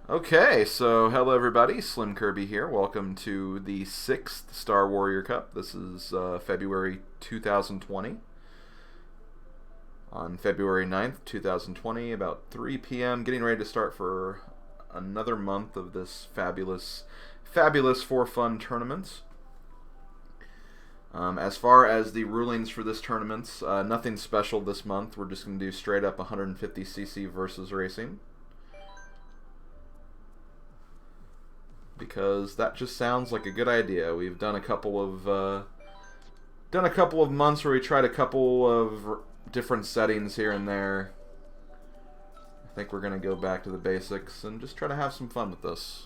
Okay, so hello everybody, SlimKirby here. Welcome to the 6th Star Warrior Cup. This is February 2020. On February 9th, 2020, about 3 p.m., getting ready to start for another month of this fabulous for fun tournament. As far as the rulings for this tournament, nothing special this month. We're just going to do straight up 150cc versus racing. Because that just sounds like a good idea. We've done a couple of months where we tried a couple of different settings here and there. I think we're gonna go back to the basics and just try to have some fun with this.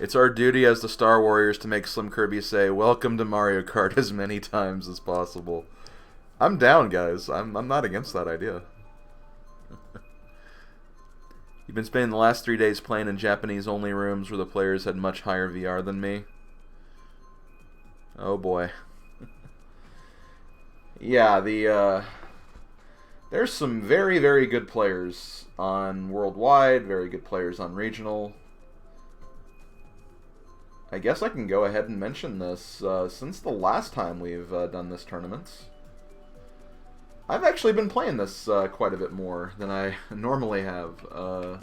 It's our duty as the Star Warriors to make SlimKirby say "Welcome to Mario Kart" as many times as possible. I'm down, guys. I'm not against that idea. You've been spending the last 3 days playing in Japanese-only rooms where the players had much higher VR than me. Oh boy. Yeah, there's some very, very good players on Worldwide, very good players on Regional. I guess I can go ahead and mention this. Since the last time we've done this tournament, I've actually been playing this quite a bit more than I normally have. I'm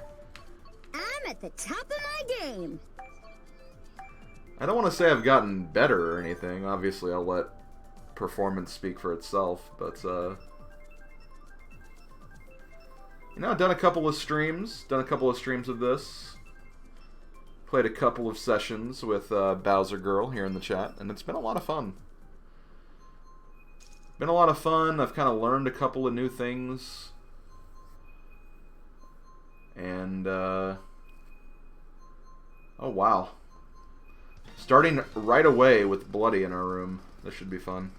at the top of my game. I don't want to say I've gotten better or anything. Obviously, I'll let performance speak for itself. But, you know, I've done a couple of streams. Of this. Played a couple of sessions with Bowser Girl here in the chat. And it's been a lot of fun. I've kind of learned a couple of new things. And, oh wow. Starting right away with Bloody in our room. This should be fun.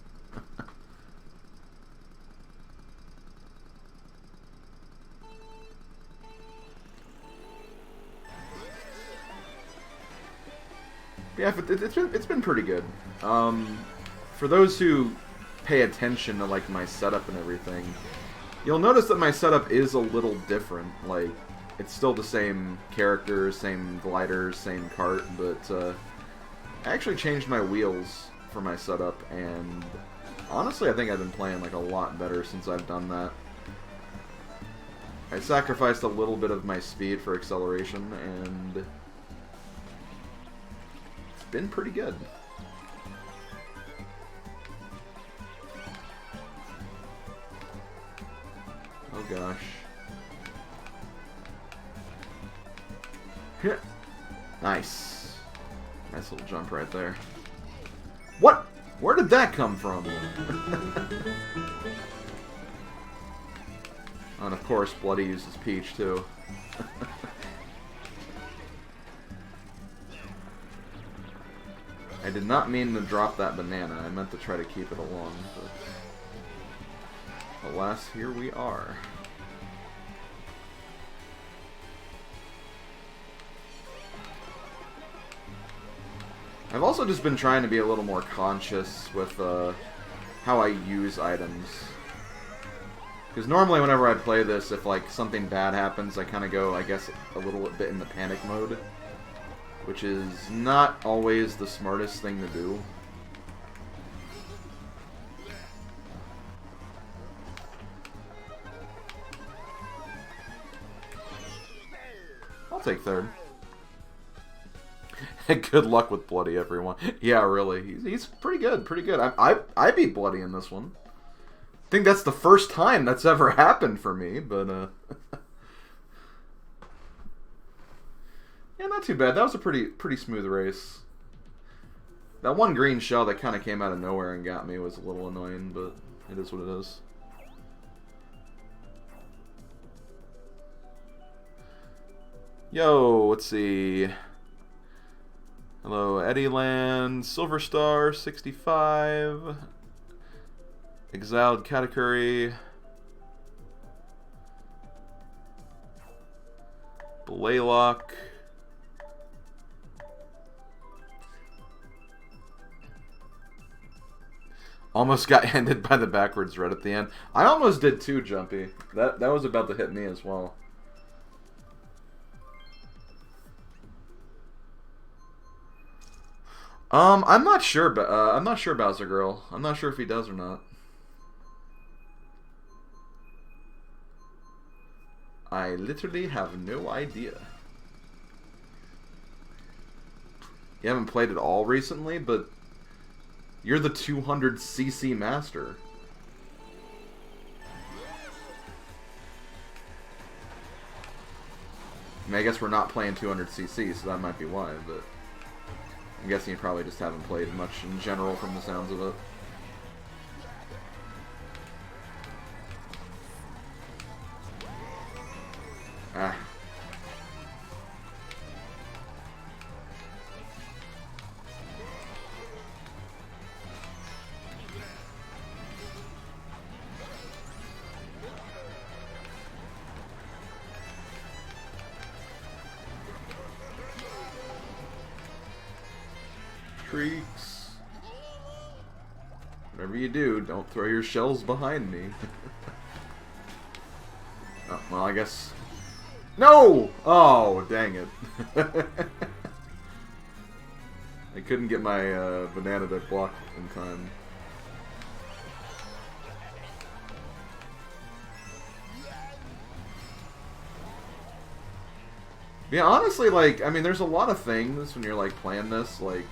Yeah, it's been pretty good. For those who pay attention to like my setup and everything, you'll notice that my setup is a little different. Like, it's still the same characters, same gliders, same cart, but I actually changed my wheels for my setup, and honestly I think I've been playing like a lot better since I've done that. I sacrificed a little bit of my speed for acceleration, and it's been pretty good. Oh gosh. Nice. Nice little jump right there. What? Where did that come from? And of course, Bloody uses Peach too. I did not mean to drop that banana. I meant to try to keep it along, but alas, here we are. I've also just been trying to be a little more conscious with how I use items. Because normally whenever I play this, if like something bad happens, I kind of go, I guess, a little bit in the panic mode. Which is not always the smartest thing to do. I'll take third. Good luck with Bloody, everyone. Yeah, really. He's pretty good, I beat Bloody in this one. I think that's the first time that's ever happened for me, but, yeah, not too bad. That was a pretty smooth race. That one green shell that kind of came out of nowhere and got me was a little annoying, but it is what it is. Yo, let's see. Hello, Eddieland, Silver Star 65, Exiled Katakuri, Blaylock, almost got ended by the backwards red at the end. I almost did too, Jumpy. That was about to hit me as well. I'm not sure, but I'm not sure Bowser Girl. I'm not sure if he does or not. I literally have no idea. You haven't played it all recently, but you're the 200cc master. I mean, I guess we're not playing 200cc, so that might be why, but I'm guessing you probably just haven't played much in general from the sounds of it. Ah. Creeks. Whatever you do, don't throw your shells behind me. Oh, well, I guess... No! Oh, dang it. I couldn't get my banana to block in time. Yeah, honestly, like, I mean, there's a lot of things when you're, like, playing this, like...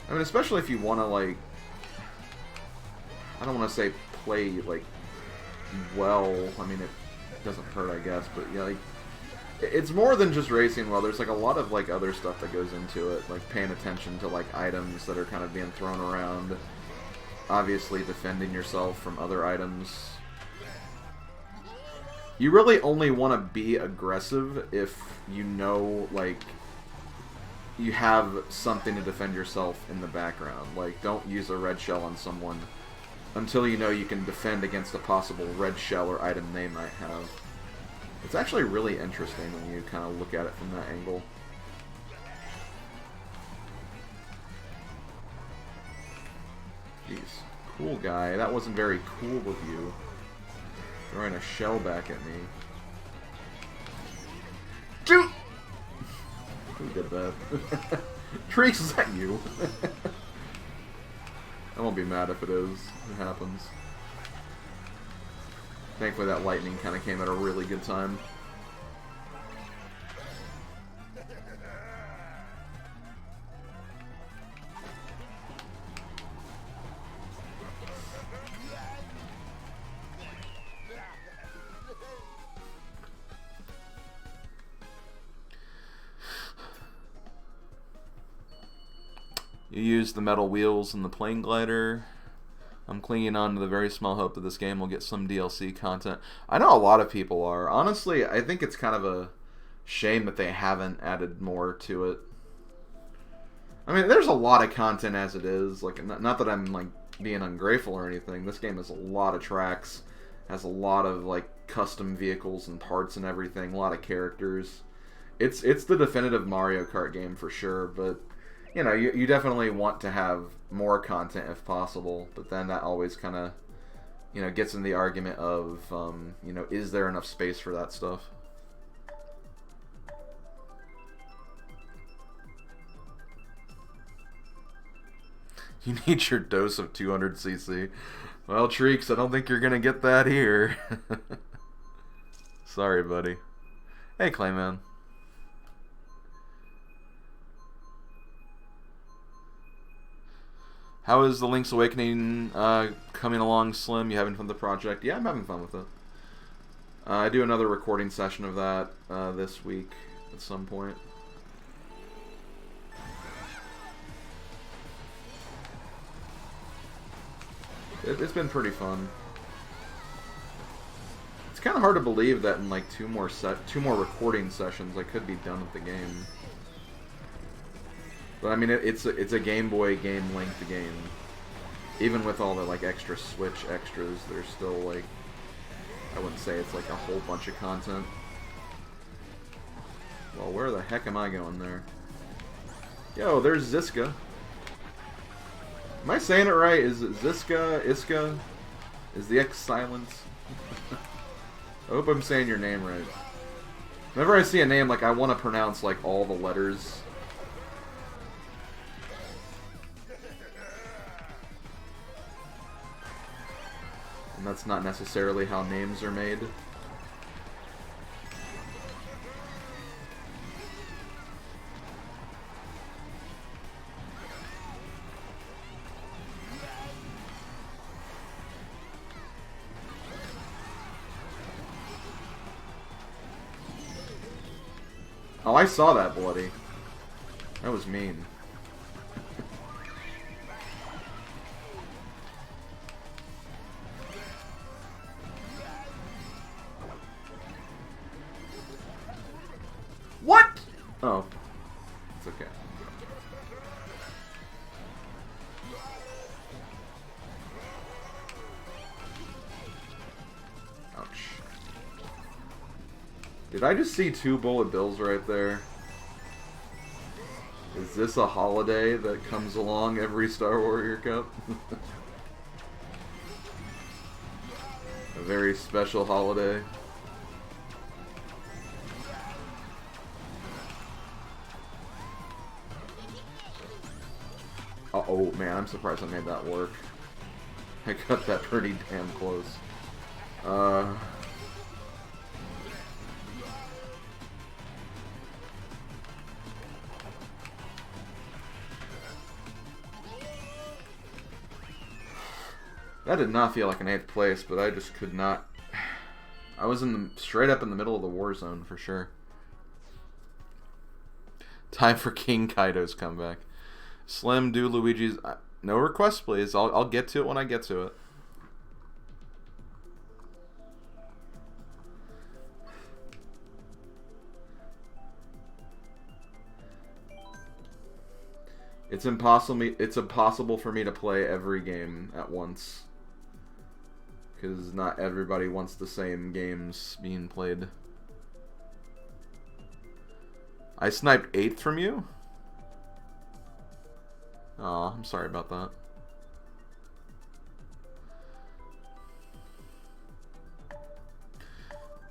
I mean, especially if you want to, like... I don't want to say play, like, well. I mean, it doesn't hurt, I guess, but, yeah, like... It's more than just racing well. There's, like, a lot of, like, other stuff that goes into it. Like, paying attention to, like, items that are kind of being thrown around. Obviously, defending yourself from other items. You really only want to be aggressive if you know, like... you have something to defend yourself in the background. Like, don't use a red shell on someone until you know you can defend against a possible red shell or item they might have. It's actually really interesting when you kind of look at it from that angle. Jeez. Cool guy. That wasn't very cool of you. Throwing a shell back at me. Dude! Who did that? Trees, is that you? I won't be mad if it is. It happens. Thankfully that lightning kind of came at a really good time. You use the metal wheels and the plane glider. I'm clinging on to the very small hope that this game will get some DLC content. I know a lot of people are. Honestly, I think it's kind of a shame that they haven't added more to it. I mean, there's a lot of content as it is. Like, not that I'm, like, being ungrateful or anything. This game has a lot of tracks. Has a lot of, like, custom vehicles and parts and everything. A lot of characters. It's the definitive Mario Kart game for sure, but... you know, you definitely want to have more content if possible, but then that always kind of, you know, gets in the argument of, you know, is there enough space for that stuff? You need your dose of 200cc. Well, Treeks, I don't think you're going to get that here. Sorry, buddy. Hey, Clayman. How is the Link's Awakening coming along, Slim? You having fun with the project? Yeah, I'm having fun with it. I do another recording session of that this week at some point. It's been pretty fun. It's kind of hard to believe that in like two more recording sessions I could be done with the game. But I mean, it's a Game Boy game length game. Even with all the like extra Switch extras, there's still like, I wouldn't say it's like a whole bunch of content. Well, where the heck am I going there? Yo, there's Ziska. Am I saying it right? Is it Ziska? Iska? Is the X silent? I hope I'm saying your name right. Whenever I see a name, like I want to pronounce like all the letters. That's not necessarily how names are made. Oh, I saw that, bloody. That was mean. What? Oh. It's okay. Ouch. Did I just see 2 bullet bills right there? Is this a holiday that comes along every Star Warrior Cup? A very special holiday. Oh man, I'm surprised I made that work. I cut that pretty damn close. That did not feel like an 8th place, but I just could not. I was straight up in the middle of the war zone for sure. Time for King Kaido's comeback. Slim, do Luigi's. No requests, please. I'll get to it when I get to it. It's impossible for me to play every game at once. Because not everybody wants the same games being played. I sniped 8th from you? Aw, I'm sorry about that.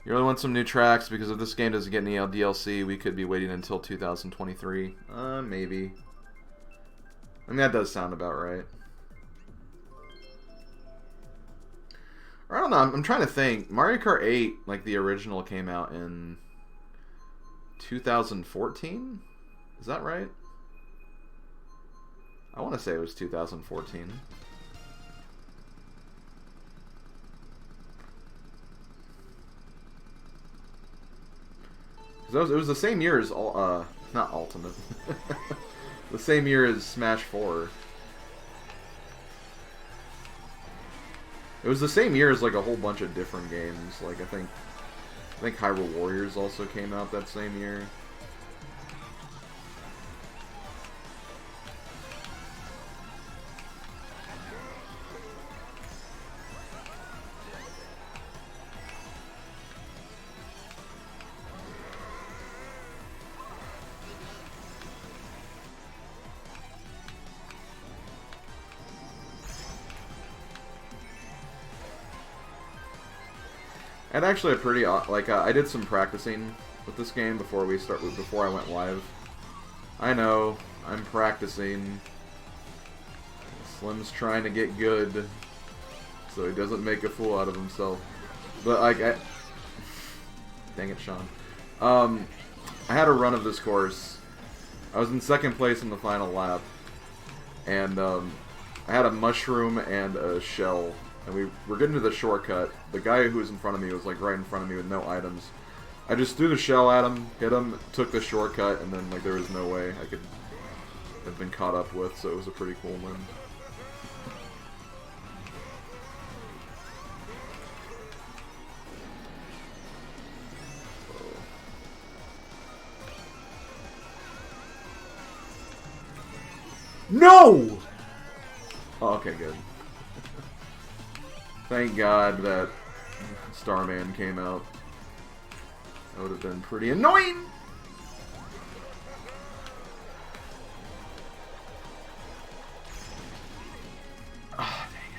You really want some new tracks? Because if this game doesn't get any DLC, we could be waiting until 2023. Maybe. I mean, that does sound about right. I don't know, I'm trying to think. Mario Kart 8, like the original, came out in 2014? Is that right? I want to say it was 2014. Because it was the same year as, not Ultimate. The same year as Smash 4. It was the same year as like a whole bunch of different games. Like I think Hyrule Warriors also came out that same year. I had actually a pretty I did some practicing with this game before I went live. I know, I'm practicing. Slim's trying to get good so he doesn't make a fool out of himself. But like dang it, Sean. I had a run of this course. I was in 2nd place in the final lap, and I had a mushroom and a shell. And we were getting to the shortcut. The guy who was in front of me was like right in front of me with no items. I just threw the shell at him, hit him, took the shortcut, and then like there was no way I could have been caught up with, so it was a pretty cool win. No! Oh, okay, good. Thank God that Starman came out. That would have been pretty annoying! Ah, dang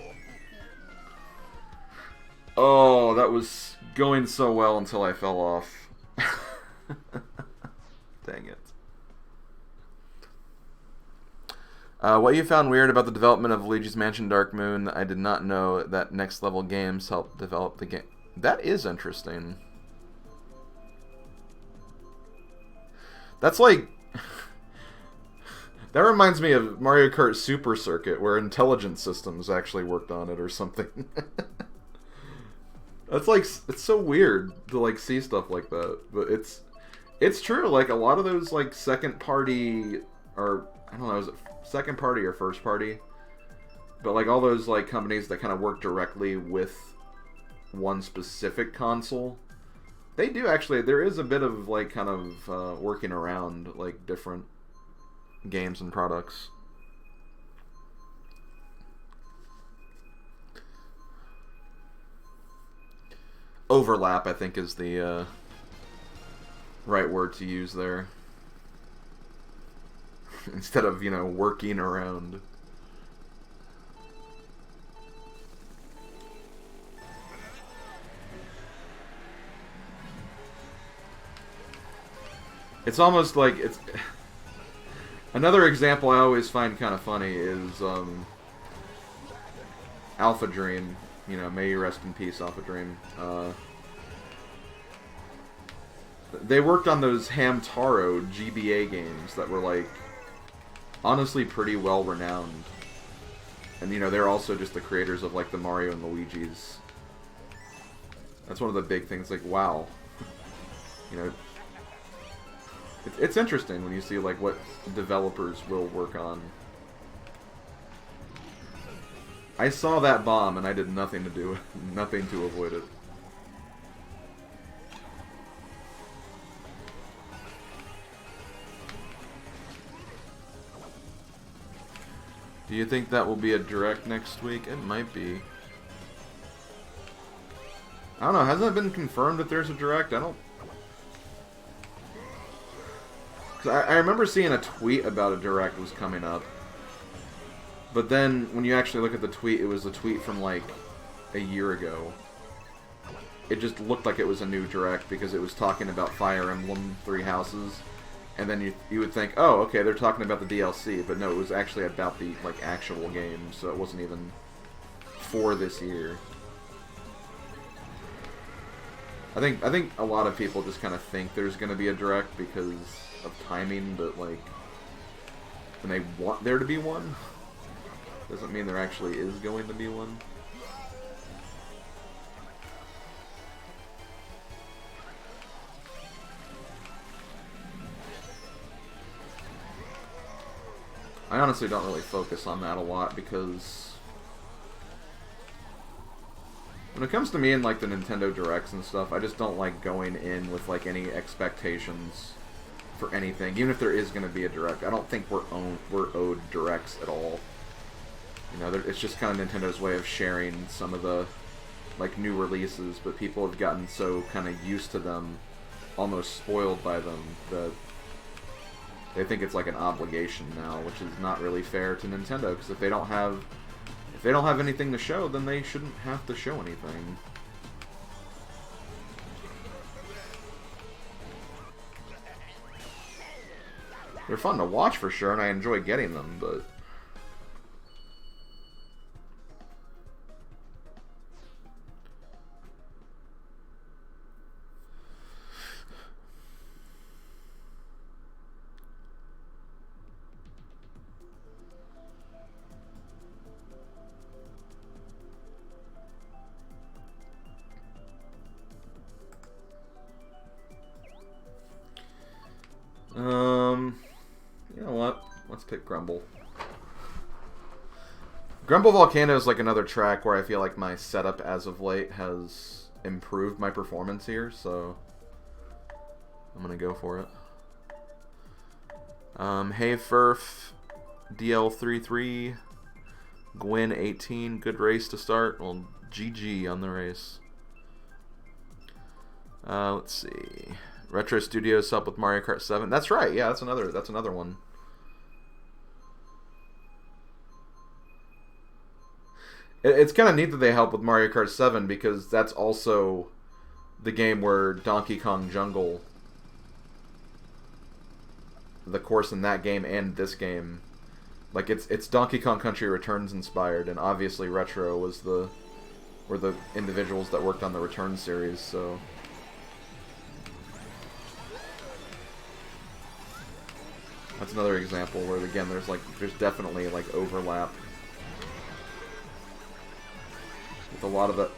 it. Oh, that was going so well until I fell off. Dang it. What you found weird about the development of Luigi's Mansion Dark Moon? I did not know that Next Level Games helped develop the game. That is interesting. That's like... that reminds me of Mario Kart Super Circuit, where Intelligent Systems actually worked on it or something. That's like... it's so weird to like see stuff like that. But it's true, like a lot of those like second party... or, I don't know, is it second party or first party? But like all those like companies that kind of work directly with one specific console, they do actually, there is a bit of like kind of working around like different games and products. Overlap, I think, is the right word to use there. Instead of, you know, working around. It's almost like it's... Another example I always find kind of funny is Alpha Dream. You know, may you rest in peace, Alpha Dream. They worked on those Hamtaro GBA games that were like honestly pretty well renowned. And you know, they're also just the creators of like the Mario and Luigi's. That's one of the big things, like wow. You know, it's interesting when you see like what developers will work on. I saw that bomb and I did nothing to do, nothing to avoid it. Do you think that will be a direct next week? It might be. I don't know, hasn't it been confirmed that there's a direct? I don't... Cause I remember seeing a tweet about a direct was coming up. But then, when you actually look at the tweet, it was a tweet from like a year ago. It just looked like it was a new direct because it was talking about Fire Emblem Three Houses. And then you would think, oh, okay, they're talking about the DLC, but no, it was actually about the like actual game, so it wasn't even for this year. I think a lot of people just kind of think there's going to be a direct because of timing, but like when they want there to be one, doesn't mean there actually is going to be one. I honestly don't really focus on that a lot because when it comes to me and like the Nintendo Directs and stuff, I just don't like going in with like any expectations for anything. Even if there is going to be a Direct, I don't think we're owed Directs at all. You know, it's just kind of Nintendo's way of sharing some of the like new releases, but people have gotten so kind of used to them, almost spoiled by them, that they think it's like an obligation now, which is not really fair to Nintendo, because if they don't have anything to show, then they shouldn't have to show anything. They're fun to watch for sure, and I enjoy getting them, but you know what? Let's pick Grumble. Grumble Volcano is like another track where I feel like my setup as of late has improved my performance here, so I'm gonna go for it. Hey Furf, DL33, Gwen 18, good race to start. Well, GG on the race. Let's see. Retro Studios help with Mario Kart 7. That's right. Yeah, that's another one. It's kind of neat that they help with Mario Kart 7 because that's also the game where Donkey Kong Jungle, the course in that game and this game, Like it's Donkey Kong Country Returns inspired, and obviously Retro were the individuals that worked on the Return series, so that's another example where again there's definitely like overlap with a lot of the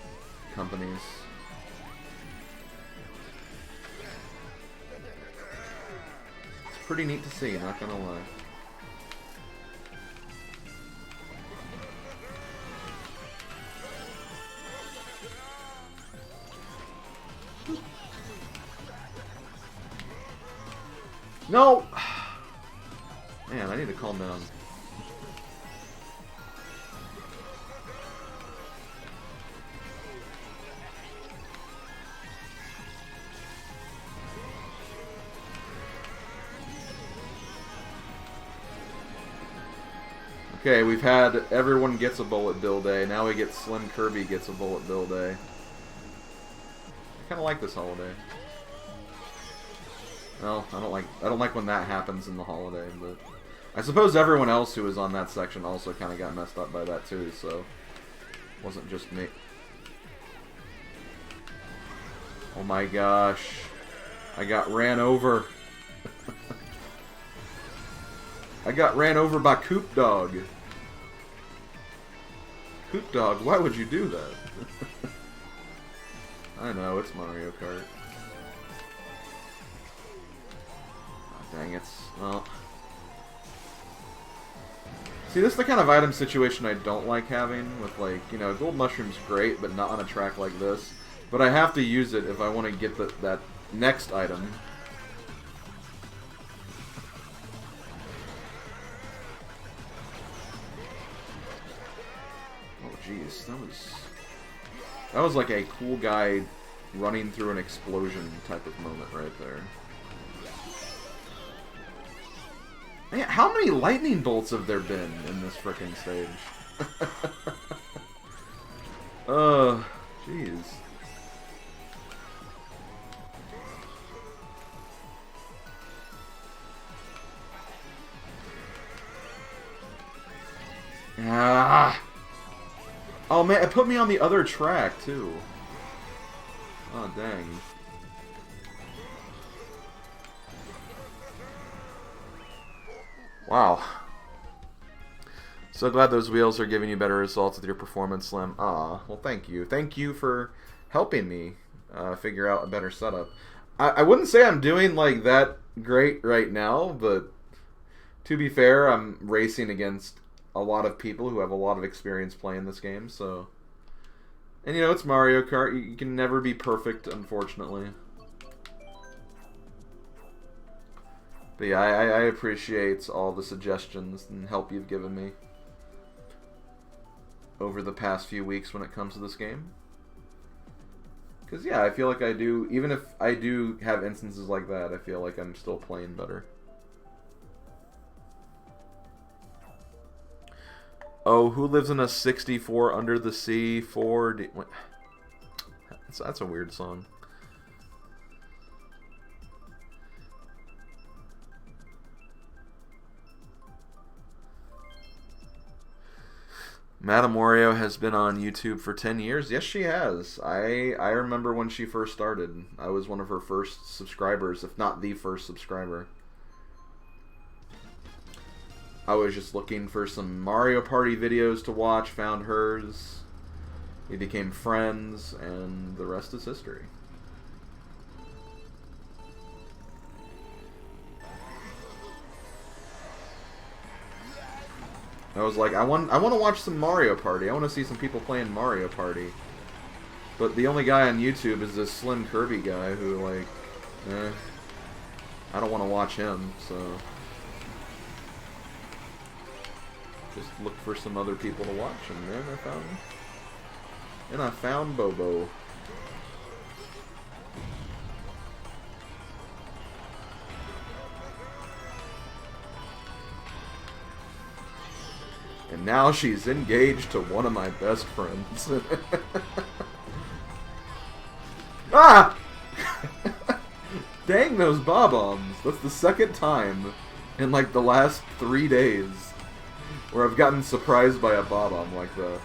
companies. It's pretty neat to see, not gonna lie. No! Man, I need to calm down. Okay, we've had everyone gets a bullet bill day. Now we get SlimKirby gets a bullet bill day. I kind of like this holiday. Well, I don't like when that happens in the holiday, but I suppose everyone else who was on that section also kind of got messed up by that too, so it wasn't just me. Oh my gosh. I got ran over. I got ran over by Coop Dog. Coop Dog, why would you do that? I know, it's Mario Kart. Oh, dang it. Well. See, this is the kind of item situation I don't like having with, like, you know, gold mushroom's great, but not on a track like this. But I have to use it if I want to get that next item. Oh, jeez, that was like a cool guy running through an explosion type of moment right there. Man, how many lightning bolts have there been in this frickin' stage? Jeez. Ah! Oh man, it put me on the other track too. Oh dang. Wow. So glad those wheels are giving you better results with your performance, Slim. Ah, well thank you. Thank you for helping me figure out a better setup. I wouldn't say I'm doing like that great right now, but to be fair, I'm racing against a lot of people who have a lot of experience playing this game, so... And you know, it's Mario Kart. You can never be perfect, unfortunately. But yeah, I appreciate all the suggestions and help you've given me over the past few weeks when it comes to this game. Because yeah, I feel like I do, even if I do have instances like that, I feel like I'm still playing better. Oh, who lives in a 64 under the sea 4D? That's a weird song. Madame Wario has been on YouTube for 10 years. Yes, she has. I remember when she first started. I was one of her first subscribers, if not the first subscriber. I was just looking for some Mario Party videos to watch, found hers. We became friends, and the rest is history. I was like, I want to watch some Mario Party. I want to see some people playing Mario Party. But the only guy on YouTube is this SlimKirby guy who, like, I don't want to watch him, so... Just look for some other people to watch, and then I found Bobo. And now she's engaged to one of my best friends. Ah! Dang those bob-ombs. That's the second time in like the last 3 days Where I've gotten surprised by a bomb like that.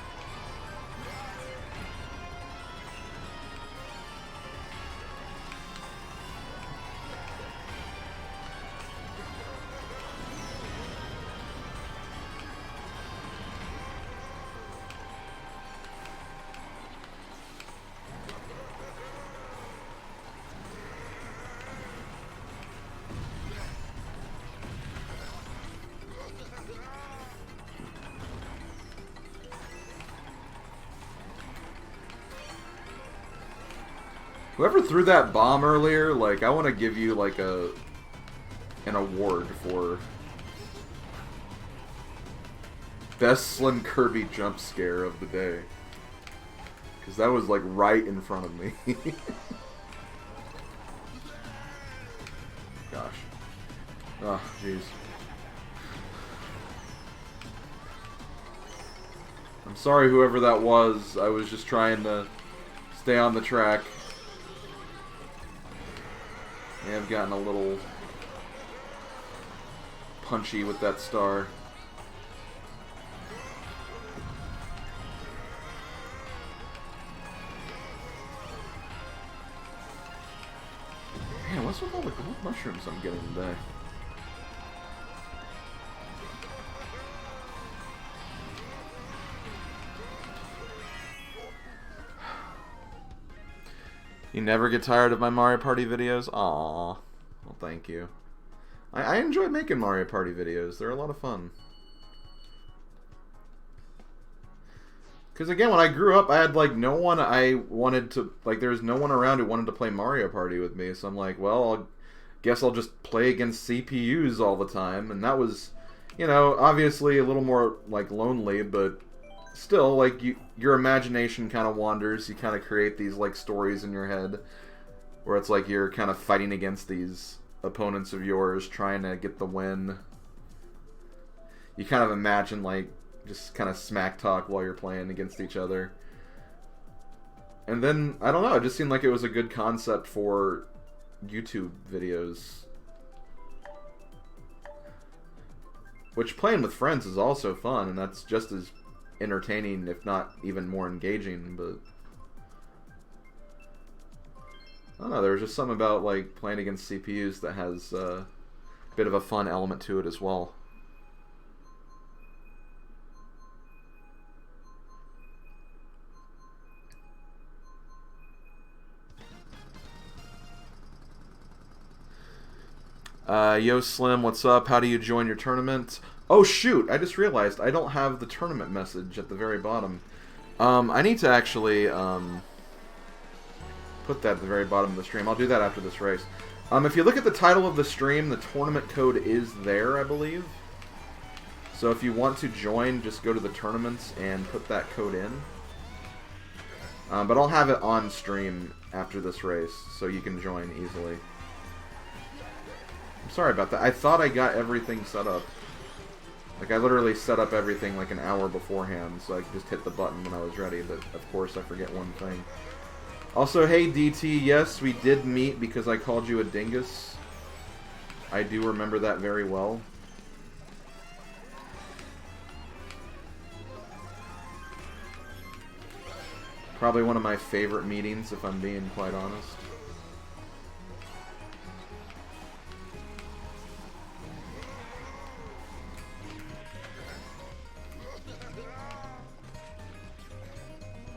Whoever threw that bomb earlier, like, I want to give you, like, an award for best SlimKirby jump scare of the day. Because that was, like, right in front of me. Gosh. Oh, jeez. I'm sorry, whoever that was. I was just trying to stay on the track. Yeah, I've gotten a little punchy with that star. Man, what's with all the gold mushrooms I'm getting today? You never get tired of my Mario Party videos? Aww. Well, thank you. I enjoy making Mario Party videos. They're a lot of fun. Because again, when I grew up, I had like no one I wanted to... Like, there was no one around who wanted to play Mario Party with me. So I'm like, well, guess I'll just play against CPUs all the time. And that was, you know, obviously a little more like lonely, but... Still, like, your imagination kind of wanders. You kind of create these, like, stories in your head where it's like you're kind of fighting against these opponents of yours, trying to get the win. You kind of imagine, like, just kind of smack talk while you're playing against each other. And then, I don't know, it just seemed like it was a good concept for YouTube videos. Which, playing with friends is also fun, and that's just as entertaining, if not even more engaging, but I don't know, there was just something about like playing against CPUs that has a bit of a fun element to it as well. Yo Slim, what's up? How do you join your tournament? Oh shoot, I just realized I don't have the tournament message at the very bottom. I need to actually put that at the very bottom of the stream. I'll do that after this race. If you look at the title of the stream, the tournament code is there, I believe. So if you want to join, just go to the tournaments and put that code in. But I'll have it on stream after this race, so you can join easily. I'm sorry about that. I thought I got everything set up. Like, I literally set up everything like an hour beforehand, so I could just hit the button when I was ready, but of course I forget one thing. Also, hey DT, yes, we did meet because I called you a dingus. I do remember that very well. Probably one of my favorite meetings, if I'm being quite honest.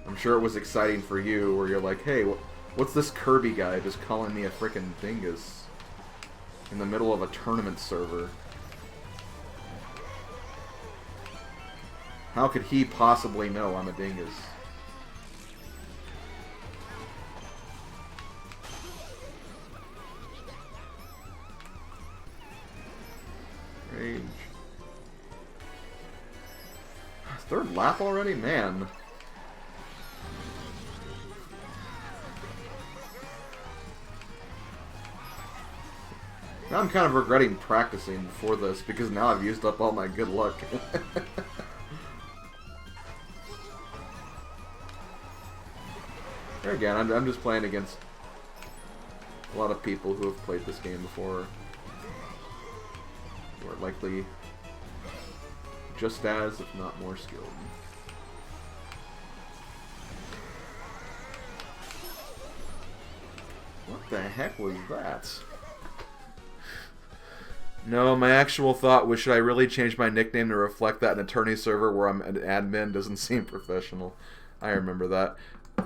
I'm sure it was exciting for you, where you're like, hey, what's this Kirby guy just calling me a frickin' dingus in the middle of a tournament server? How could he possibly know I'm a dingus? Rage. Third lap already? Man. Now I'm kind of regretting practicing before this, because now I've used up all my good luck. There again, I'm just playing against a lot of people who have played this game before, who are likely just as, if not more skilled. What the heck was that? No, my actual thought was, should I really change my nickname to reflect that an attorney server where I'm an admin doesn't seem professional. I remember that.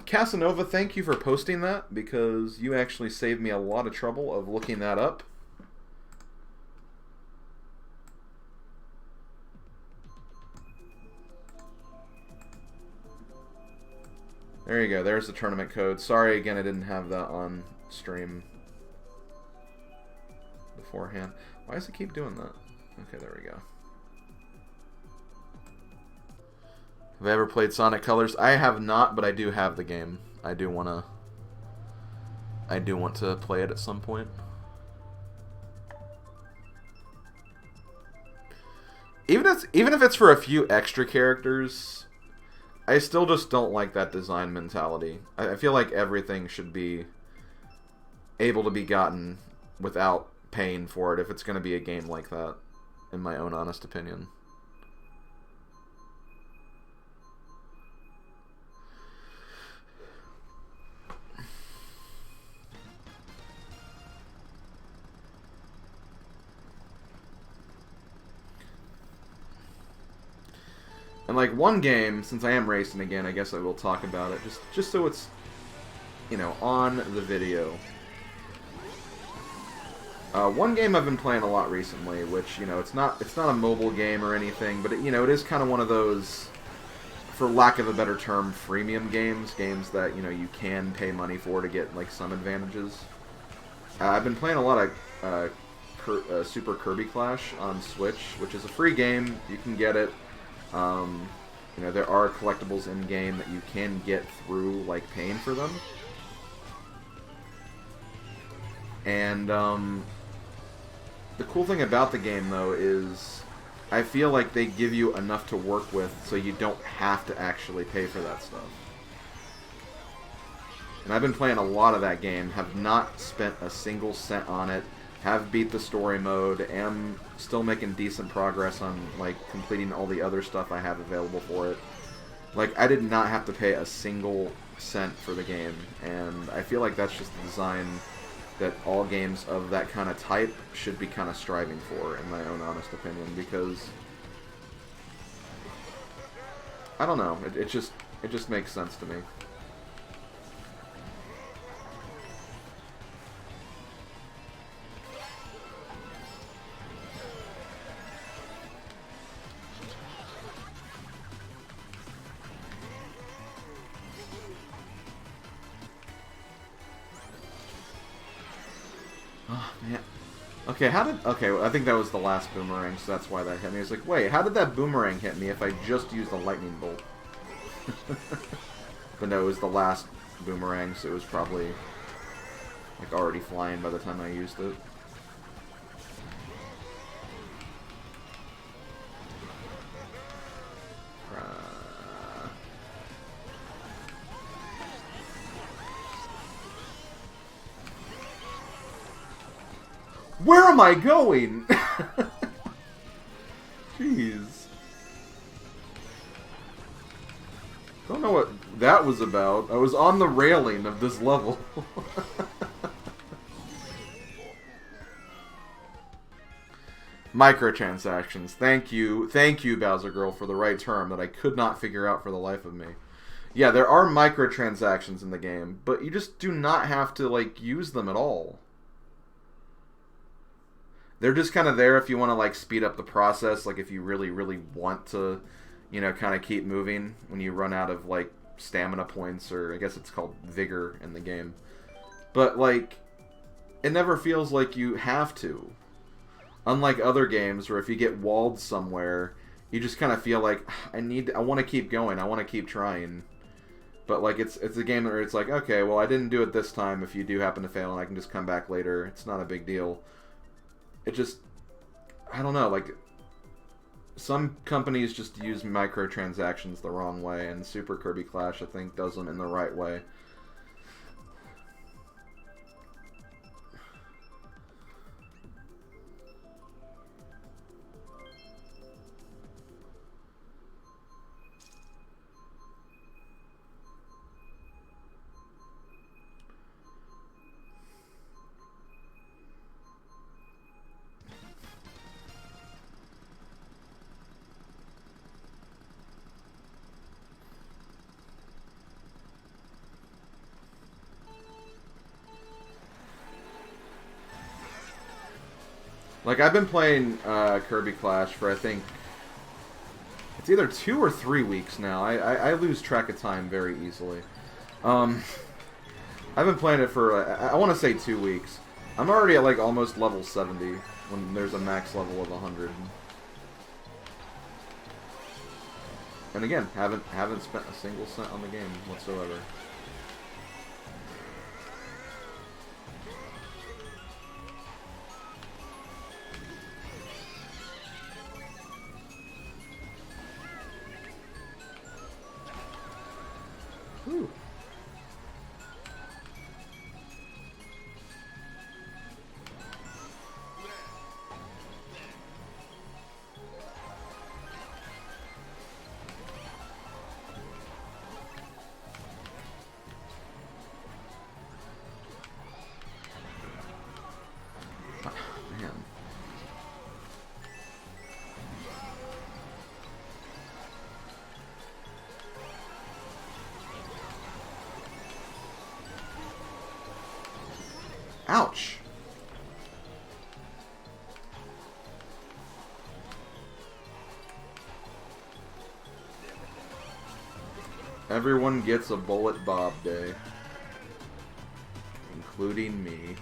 Casanova, thank you for posting that, because you actually saved me a lot of trouble of looking that up. There you go, there's the tournament code. Sorry again I didn't have that on stream beforehand. Why does it keep doing that? Okay, there we go. Have I ever played Sonic Colors? I have not, but I do have the game. I do want to play it at some point. Even if it's for a few extra characters, I still just don't like that design mentality. I feel like everything should be able to be gotten without paying for it if it's going to be a game like that, in my own honest opinion. And like one game, since I am racing again, I guess I will talk about it just so it's, you know, on the video. One game I've been playing a lot recently, which, you know, it's not a mobile game or anything, but it is kind of one of those, for lack of a better term, freemium games that, you know, you can pay money for to get like some advantages. I've been playing a lot of Super Kirby Clash on Switch, which is a free game. You can get it. You know, there are collectibles in game that you can get through like paying for them. And the cool thing about the game, though, is I feel like they give you enough to work with so you don't have to actually pay for that stuff. And I've been playing a lot of that game, have not spent a single cent on it, have beat the story mode, am still making decent progress on like completing all the other stuff I have available for it. Like, I did not have to pay a single cent for the game, and I feel like that's just the design that all games of that kind of type should be kind of striving for, in my own honest opinion, because I don't know, it just makes sense to me. Oh, man. Okay, I think that was the last boomerang, so that's why that hit me. I was like, wait, how did that boomerang hit me if I just used a lightning bolt? But no, it was the last boomerang, so it was probably like already flying by the time I used it. Where am I going? Jeez. Don't know what that was about. I was on the railing of this level. Microtransactions. Thank you, Bowser Girl, for the right term that I could not figure out for the life of me. Yeah, there are microtransactions in the game, but you just do not have to, like, use them at all. They're just kind of there if you want to, like, speed up the process, like if you really, really want to, you know, kind of keep moving when you run out of, like, stamina points, or I guess it's called vigor in the game. But, like, it never feels like you have to. Unlike other games where if you get walled somewhere, you just kind of feel like, I want to keep going, I want to keep trying. But, like, it's a game where it's like, okay, well, I didn't do it this time. If you do happen to fail, and I can just come back later. It's not a big deal. It just, I don't know, like, some companies just use microtransactions the wrong way, and Super Kirby Clash, I think, does them in the right way. Like, I've been playing Kirby Clash for, I think, it's either 2 or 3 weeks now. I lose track of time very easily. I've been playing it for, I want to say 2 weeks. I'm already at, like, almost level 70 when there's a max level of 100. And again, haven't spent a single cent on the game whatsoever. Whew. Man. Ouch. Everyone gets a bullet bob day. Including me.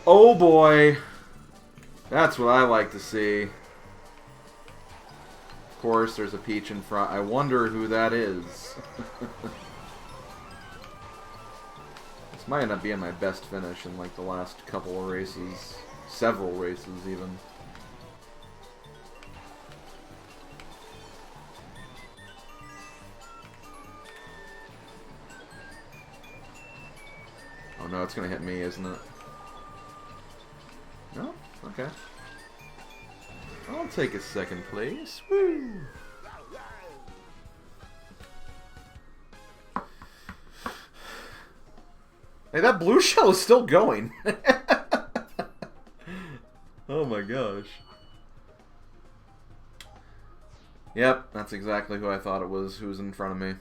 Oh boy. That's what I like to see. Of course, there's a Peach in front. I wonder who that is. This might end up being my best finish in like the last couple of races. Several races, even. Oh no, it's gonna hit me, isn't it? No? Okay. I'll take a second place. Woo! Hey, that blue shell is still going. Oh my gosh. Yep, that's exactly who I thought it was, who was in front of me.